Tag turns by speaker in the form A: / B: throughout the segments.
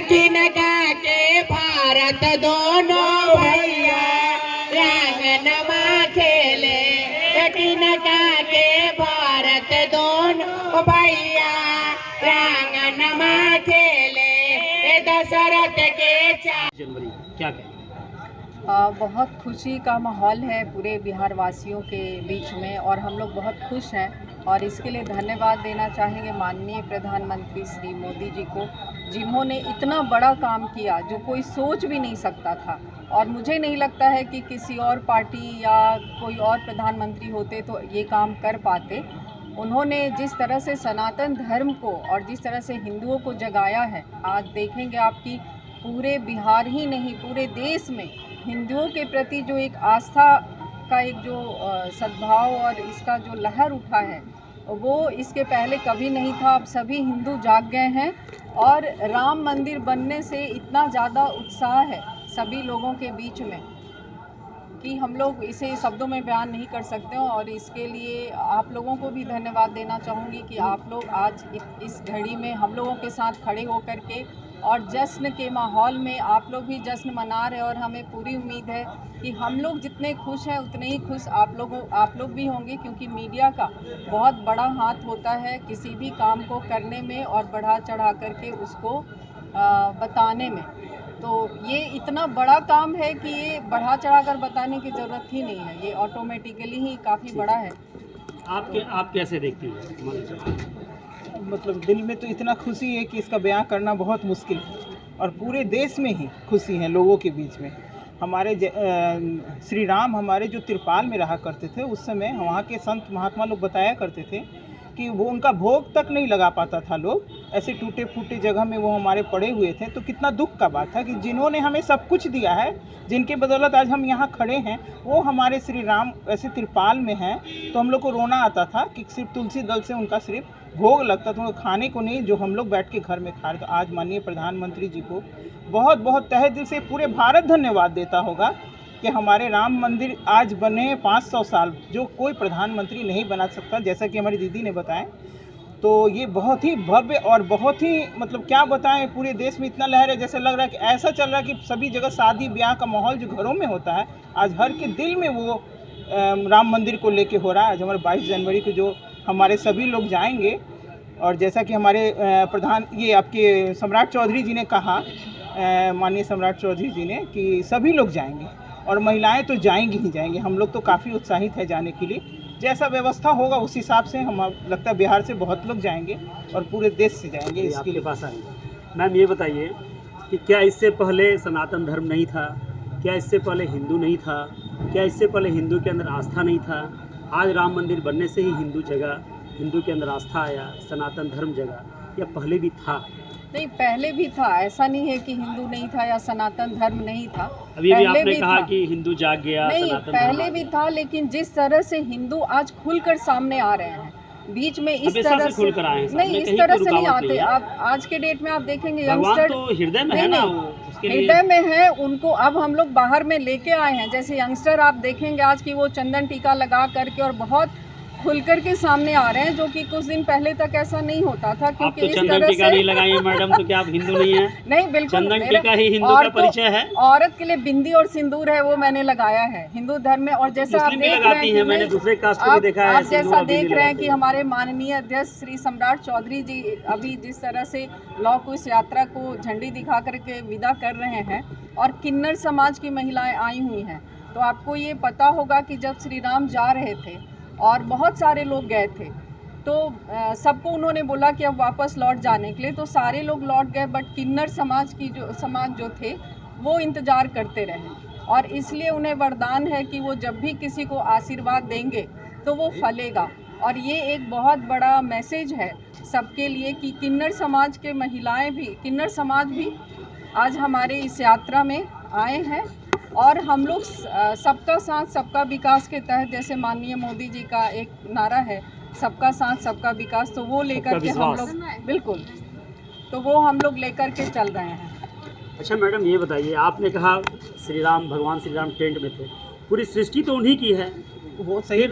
A: किनका के भारत दोनों भैया आंगनमा खेले, किनका के भारत दोनों भैया आंगनमा खेले, दशरथ के
B: जनवरी क्या कहें?
C: बहुत खुशी का माहौल है पूरे बिहार वासियों के बीच में और हम लोग बहुत खुश हैं और इसके लिए धन्यवाद देना चाहेंगे माननीय प्रधानमंत्री श्री मोदी जी को, जिन्होंने इतना बड़ा काम किया जो कोई सोच भी नहीं सकता था। और मुझे नहीं लगता है कि किसी और पार्टी या कोई और प्रधानमंत्री होते तो ये काम कर पाते। उन्होंने जिस तरह से सनातन धर्म को और जिस तरह से हिंदुओं को जगाया है, आज देखेंगे आपकी पूरे बिहार ही नहीं पूरे देश में हिंदुओं के प्रति जो एक आस्था का एक जो सद्भाव और इसका जो लहर उठा है वो इसके पहले कभी नहीं था। अब सभी हिंदू जाग गए हैं और राम मंदिर बनने से इतना ज़्यादा उत्साह है सभी लोगों के बीच में कि हम लोग इसे शब्दों में बयान नहीं कर सकते हैं। और इसके लिए आप लोगों को भी धन्यवाद देना चाहूँगी कि आप लोग आज इस घड़ी में हम लोगों के साथ खड़े होकर के और जश्न के माहौल में आप लोग भी जश्न मना रहे हैं। और हमें पूरी उम्मीद है कि हम लोग जितने खुश हैं उतने ही खुश आप लोग भी होंगे, क्योंकि मीडिया का बहुत बड़ा हाथ होता है किसी भी काम को करने में और बढ़ा चढ़ा करके उसको बताने में। तो ये इतना बड़ा काम है कि ये बढ़ा चढ़ा कर बताने की ज़रूरत ही नहीं है, ये ऑटोमेटिकली ही काफ़ी बड़ा है।
B: आप कैसे देखती हैं?
D: मतलब दिल में तो इतना खुशी है कि इसका बयां करना बहुत मुश्किल है और पूरे देश में ही खुशी है लोगों के बीच में। हमारे श्री राम हमारे जो तिरपाल में रहा करते थे उस समय वहाँ के संत महात्मा लोग बताया करते थे कि वो उनका भोग तक नहीं लगा पाता था लोग, ऐसे टूटे फूटे जगह में वो हमारे पड़े हुए थे। तो कितना दुख का बात था कि जिन्होंने हमें सब कुछ दिया है, जिनके बदौलत आज हम यहाँ खड़े हैं, वो हमारे श्री राम ऐसे तिरपाल में हैं। तो हम लोग को रोना आता था कि सिर्फ तुलसी दल से उनका सिर्फ भोग लगता था, उनको खाने को नहीं, जो हम लोग बैठ के घर में खा रहे। तो आज माननीय प्रधानमंत्री जी को बहुत बहुत तहे दिल से पूरे भारत धन्यवाद देता होगा कि हमारे राम मंदिर आज बने 500 साल, जो कोई प्रधानमंत्री नहीं बना सकता, जैसा कि हमारी दीदी ने बताया। तो ये बहुत ही भव्य और बहुत ही मतलब क्या बताएं, पूरे देश में इतना लहर है, जैसे लग रहा है कि ऐसा चल रहा है कि सभी जगह शादी ब्याह का माहौल जो घरों में होता है आज हर के दिल में वो राम मंदिर को लेके हो रहा है। आज हमारे 22 जनवरी को जो हमारे सभी लोग जाएंगे और जैसा कि हमारे ये आपके सम्राट चौधरी जी ने कहा, माननीय सम्राट चौधरी जी ने, कि सभी लोग जाएंगे और महिलाएं तो जाएंगी ही जाएंगी। हम लोग तो काफ़ी उत्साहित है जाने के लिए, जैसा व्यवस्था होगा उस हिसाब से हम लगता है बिहार से बहुत लोग जाएंगे और पूरे देश से जाएंगे। इसके लिए
B: पास आएंगे। मैम ये बताइए कि क्या इससे पहले सनातन धर्म नहीं था? क्या इससे पहले हिंदू नहीं था? क्या इससे पहले हिंदू के अंदर आस्था नहीं था? आज राम मंदिर बनने से ही हिंदू के अंदर आस्था आया, सनातन धर्म जगा, या पहले भी था?
C: नहीं, पहले भी था, ऐसा नहीं है कि हिंदू नहीं था या सनातन धर्म नहीं था।
B: अभी आपने कहा कि हिंदू जाग गया,
C: नहीं, पहले भी था, लेकिन जिस तरह से हिंदू आज खुलकर सामने आ रहे हैं बीच में इस तरह से नहीं, इस तरह से नहीं आते। आप आज के डेट में आप देखेंगे यंगस्टर
B: तो हृदय में है ना,
C: हृदय में है, उनको अब हम लोग बाहर में लेके आए हैं। जैसे यंगस्टर आप देखेंगे आज की वो चंदन टीका लगा करके और बहुत खुल करके सामने आ रहे हैं, जो कि कुछ दिन पहले तक ऐसा नहीं होता था। क्योंकि इस तरह से
B: नहीं लगाई है मैडम, तो क्या आप हिंदू नहीं है?
C: नहीं, बिल्कुल
B: चंदन टीका ही हिंदू का परिचय है।
C: औरत के लिए बिंदी और सिंदूर है, वो मैंने लगाया है हिंदू धर्म में। और जैसा आप देख रहे हैं,
B: मैंने दूसरे कास्ट को भी देखा है,
C: आप जैसा देख रहे हैं कि हमारे माननीय अध्यक्ष श्री सम्राट चौधरी जी अभी जिस तरह से लौह कुश यात्रा को झंडी दिखा करके विदा कर रहे हैं और किन्नर समाज की महिलाएं आई हुई हैं, तो आपको ये पता होगा कि जब श्री राम जा रहे थे और बहुत सारे लोग गए थे, तो सबको उन्होंने बोला कि अब वापस लौट जाने के लिए, तो सारे लोग लौट गए, बट किन्नर समाज जो थे वो इंतज़ार करते रहे। और इसलिए उन्हें वरदान है कि वो जब भी किसी को आशीर्वाद देंगे तो वो फलेगा। और ये एक बहुत बड़ा मैसेज है सबके लिए कि किन्नर समाज के महिलाएं भी, किन्नर समाज भी आज हमारे इस यात्रा में आए हैं। और हम लोग सबका साथ सबका विकास के तहत, जैसे माननीय मोदी जी का एक नारा है सबका साथ सबका विकास, तो वो लेकर के हम लोग बिल्कुल, तो वो हम लोग लेकर के चल रहे हैं।
B: अच्छा मैडम ये बताइए, आपने कहा भगवान श्री राम टेंट में थे, पूरी सृष्टि तो उन्हीं की है,
D: वो सही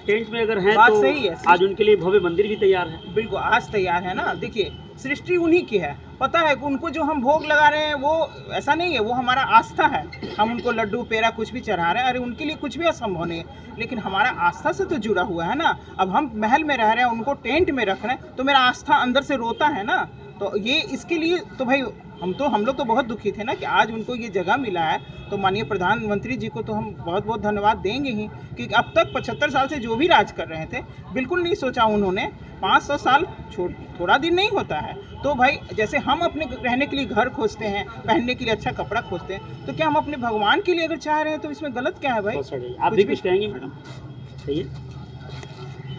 B: टेंट में अगर है
D: बात
B: तो
D: सही है।
B: आज उनके लिए भव्य मंदिर भी तैयार है।
D: बिल्कुल, आज तैयार है ना। देखिए, सृष्टि उन्हीं की है पता है कि उनको जो हम भोग लगा रहे हैं वो ऐसा नहीं है, वो हमारा आस्था है। हम उनको लड्डू पेड़ा कुछ भी चढ़ा रहे हैं, अरे उनके लिए कुछ भी असंभव नहीं है, लेकिन हमारा आस्था से तो जुड़ा हुआ है ना। अब हम महल में रह रहे हैं, उनको टेंट में रख रहे हैं, तो मेरा आस्था अंदर से रोता है ना। तो ये इसके लिए तो भाई हम लोग तो बहुत दुखी थे ना कि आज उनको ये जगह मिला है। तो माननीय प्रधानमंत्री जी को तो हम बहुत बहुत धन्यवाद देंगे ही कि अब तक 75 साल से जो भी राज कर रहे थे, बिल्कुल नहीं सोचा उन्होंने 500 साल थोड़ा दिन नहीं होता है। तो भाई जैसे हम अपने रहने के लिए घर खोजते हैं, पहनने के लिए अच्छा कपड़ा खोजते हैं, तो क्या हम अपने भगवान के लिए अगर चाह रहे हैं तो इसमें गलत क्या है भाई?
B: आप भी कुछ कहेंगे मैडम? सही है।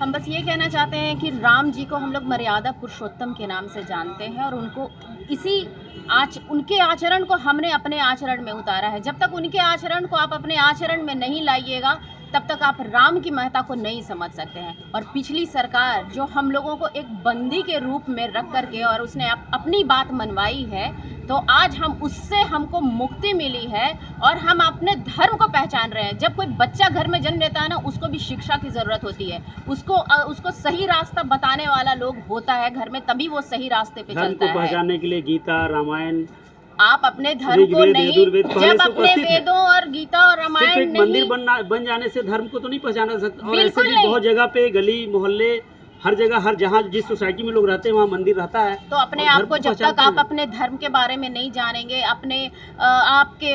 E: हम बस ये कहना चाहते हैं कि राम जी को हम लोग मर्यादा पुरुषोत्तम के नाम से जानते हैं और उनको उनके आचरण को हमने अपने आचरण में उतारा है। जब तक उनके आचरण को आप अपने आचरण में नहीं लाइएगा तब तक आप राम की महत्ता को नहीं समझ सकते हैं। और पिछली सरकार जो हम लोगों को एक बंदी के रूप में रख करके और उसने अपनी बात मनवाई है, तो आज उससे हमको मुक्ति मिली है और हम अपने धर्म को पहचान रहे हैं। जब कोई बच्चा घर में जन्म लेता है ना, उसको भी शिक्षा की ज़रूरत होती है, उसको सही रास्ता बताने वाला लोग होता है घर में, तभी वो सही रास्ते पे चलता है।
B: पहचानने के लिए गीता रामायण,
E: आप अपने धर्म को नहीं, जब अपने वेदों और गीता और रामायण
B: मंदिर बन जाने से धर्म को तो नहीं पहचाना सकता। और ऐसे भी बहुत जगह पे गली मोहल्ले हर जगह हर जहाँ जिस सोसाइटी में लोग रहते हैं वहाँ मंदिर रहता है।
E: तो अपने आप को जब तक आप अपने धर्म के बारे में नहीं जानेंगे, अपने आपके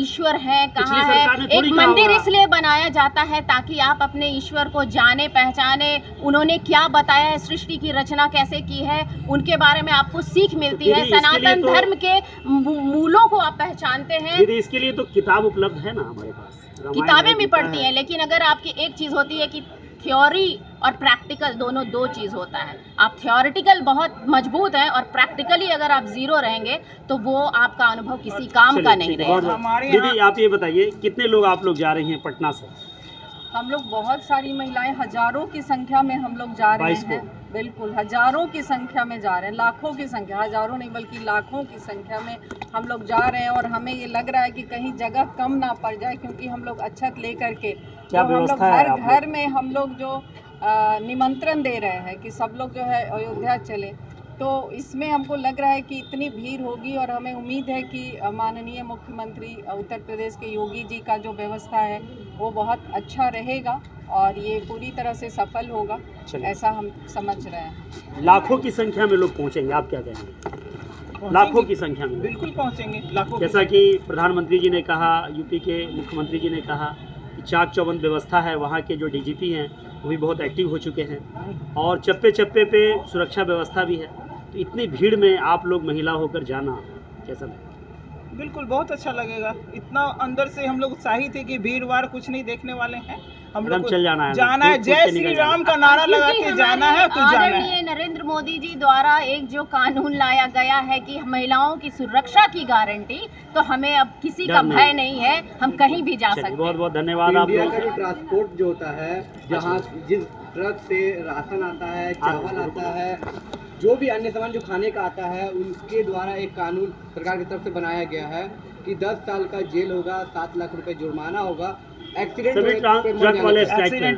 E: ईश्वर है कहाँ है, एक मंदिर इसलिए बनाया जाता है ताकि आप अपने ईश्वर को जाने पहचाने, उन्होंने क्या बताया है, सृष्टि की रचना कैसे की है, उनके बारे में आपको सीख मिलती है। सनातन धर्म के मूलों को आप पहचानते हैं।
B: इसके लिए तो किताब उपलब्ध है ना हमारे पास,
E: किताबें भी पढ़ती हैं, लेकिन अगर आपकी एक चीज़ होती है कि थ्योरी और प्रैक्टिकल दोनों दो चीज़ होता है। आप थ्योरेटिकल बहुत मजबूत हैं और प्रैक्टिकली अगर आप जीरो रहेंगे तो वो आपका अनुभव किसी काम का नहीं रहेगा।
B: दीदी आप ये बताइए कितने लोग आप लोग जा रही हैं पटना से?
C: हम लोग बहुत सारी महिलाएं, हजारों की संख्या में हम लोग जा रहे हैं। बिल्कुल हजारों की संख्या में जा रहे हैं, लाखों की संख्या, हजारों नहीं बल्कि लाखों की संख्या में हम लोग जा रहे हैं। और हमें ये लग रहा है कि कहीं जगह कम ना पड़ जाए, क्योंकि हम लोग अक्षत लेकर के तो हम लोग हर घर में हम लोग जो निमंत्रण दे रहे हैं कि सब लोग जो है अयोध्या चले। तो इसमें हमको लग रहा है कि इतनी भीड़ होगी और हमें उम्मीद है कि माननीय मुख्यमंत्री उत्तर प्रदेश के योगी जी का जो व्यवस्था है वो बहुत अच्छा रहेगा और ये पूरी तरह से सफल होगा, ऐसा हम समझ रहे हैं।
B: लाखों की संख्या में लोग पहुंचेंगे, आप क्या कहेंगे? लाखों की संख्या में
D: बिल्कुल पहुंचेंगे, लाखों।
B: जैसा कि प्रधानमंत्री जी ने कहा, यूपी के मुख्यमंत्री जी ने कहा कि चाक चौबंद व्यवस्था है, वहाँ के जो डीजीपी हैं वो भी बहुत एक्टिव हो चुके हैं और चप्पे चप्पे पे सुरक्षा व्यवस्था भी है। तो इतनी भीड़ में आप लोग महिला होकर जाना कैसा लगेगा?
D: बिल्कुल बहुत अच्छा लगेगा। इतना अंदर से हम लोग उत्साहित है कि भीड़ वार कुछ नहीं देखने वाले हैं, हम लोग
B: चल जाना
D: है, जय श्री राम का नारा लगा के जाना है तो जाना है।
E: नरेंद्र मोदी जी द्वारा एक जो कानून लाया गया है कि महिलाओं की सुरक्षा की गारंटी, तो हमें अब किसी का भय नहीं है, हम कहीं भी जा सकते हैं।
B: बहुत बहुत धन्यवाद आप लोग।
F: इंडिया का ट्रांसपोर्ट जो होता है, जहाँ जिस ट्रक से राशन आता है, चावल आता है, जो भी अन्य सामान जो खाने का आता है, उनके द्वारा एक कानून सरकार की तरफ से बनाया गया है कि 10 साल का जेल होगा, 7 लाख रुपए जुर्माना होगा। एक्सीडेंट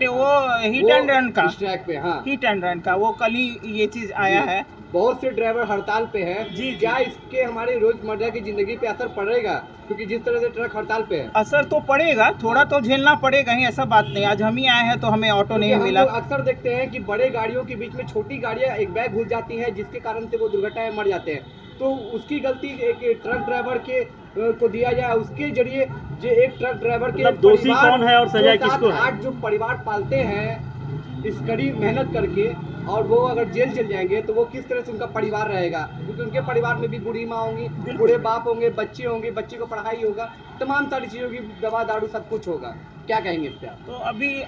F: वो हिट एंड रन का स्ट्राइक पे, हाँ
D: हिट एंड रन का वो कल ही ये चीज आया है।
F: बहुत से ड्राइवर हड़ताल पे हैं जी। क्या इसके हमारे रोजमर्रा की जिंदगी पे असर पड़ेगा? क्योंकि जिस तरह से ट्रक हड़ताल पे है,
D: असर तो पड़ेगा, थोड़ा तो झेलना पड़ेगा ही, ऐसा बात नहीं। आज हम ही आए हैं तो हमें ऑटो नहीं मिला।
F: अक्सर देखते हैं कि बड़े गाड़ियों के बीच में छोटी गाड़ियां एक बैग घुस जाती है, जिसके कारण से वो दुर्घटना में मर जाते हैं। तो उसकी गलती एक ट्रक ड्राइवर के को दिया जाए, उसके जरिए जो एक ट्रक ड्राइवर के
B: दोषी कौन है और सजा किसको है?
F: 8 जो परिवार पालते हैं इस कड़ी मेहनत करके, और वो अगर जेल चल जाएंगे तो वो किस तरह से उनका परिवार रहेगा? क्योंकि उनके परिवार में भी बूढ़ी माँ होंगी, बूढ़े बाप होंगे, बच्चे होंगे, बच्चे को पढ़ाई होगा, तमाम सारी चीज़ों की दवा दारू सब कुछ होगा। क्या कहेंगे इस पे आप?
D: तो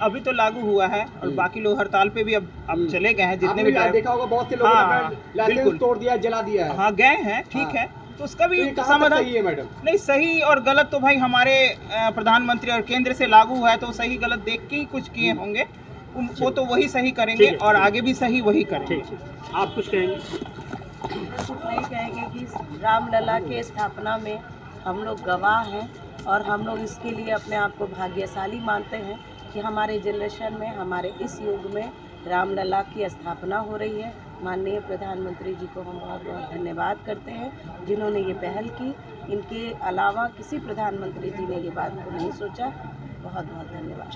D: अभी तो लागू हुआ है और बाकी लोग हड़ताल पे भी अब चले गए हैं, जितने भी
F: देखा होगा बहुत से लोगों ने लाइसेंस तोड़ दिया, जला दिया है।
D: हाँ गए हैं, ठीक है, तो उसका भी
F: समाधान सही है मैडम?
D: नहीं, सही और गलत तो भाई हमारे प्रधानमंत्री और केंद्र से लागू हुआ है, तो सही गलत देख के ही कुछ किए होंगे, वो तो वही सही करेंगे और आगे भी सही वही करेंगे।
B: आप कुछ कहेंगे?
G: कुछ नहीं कहेंगे कि रामलला के स्थापना में हम लोग गवाह हैं और हम लोग इसके लिए अपने आप को भाग्यशाली मानते हैं कि हमारे जनरेशन में, हमारे इस युग में रामलला की स्थापना हो रही है। माननीय प्रधानमंत्री जी को हम बहुत बहुत धन्यवाद करते हैं जिन्होंने ये पहल की। इनके अलावा किसी प्रधानमंत्री जी ने ये बात को नहीं सोचा। बहुत बहुत धन्यवाद।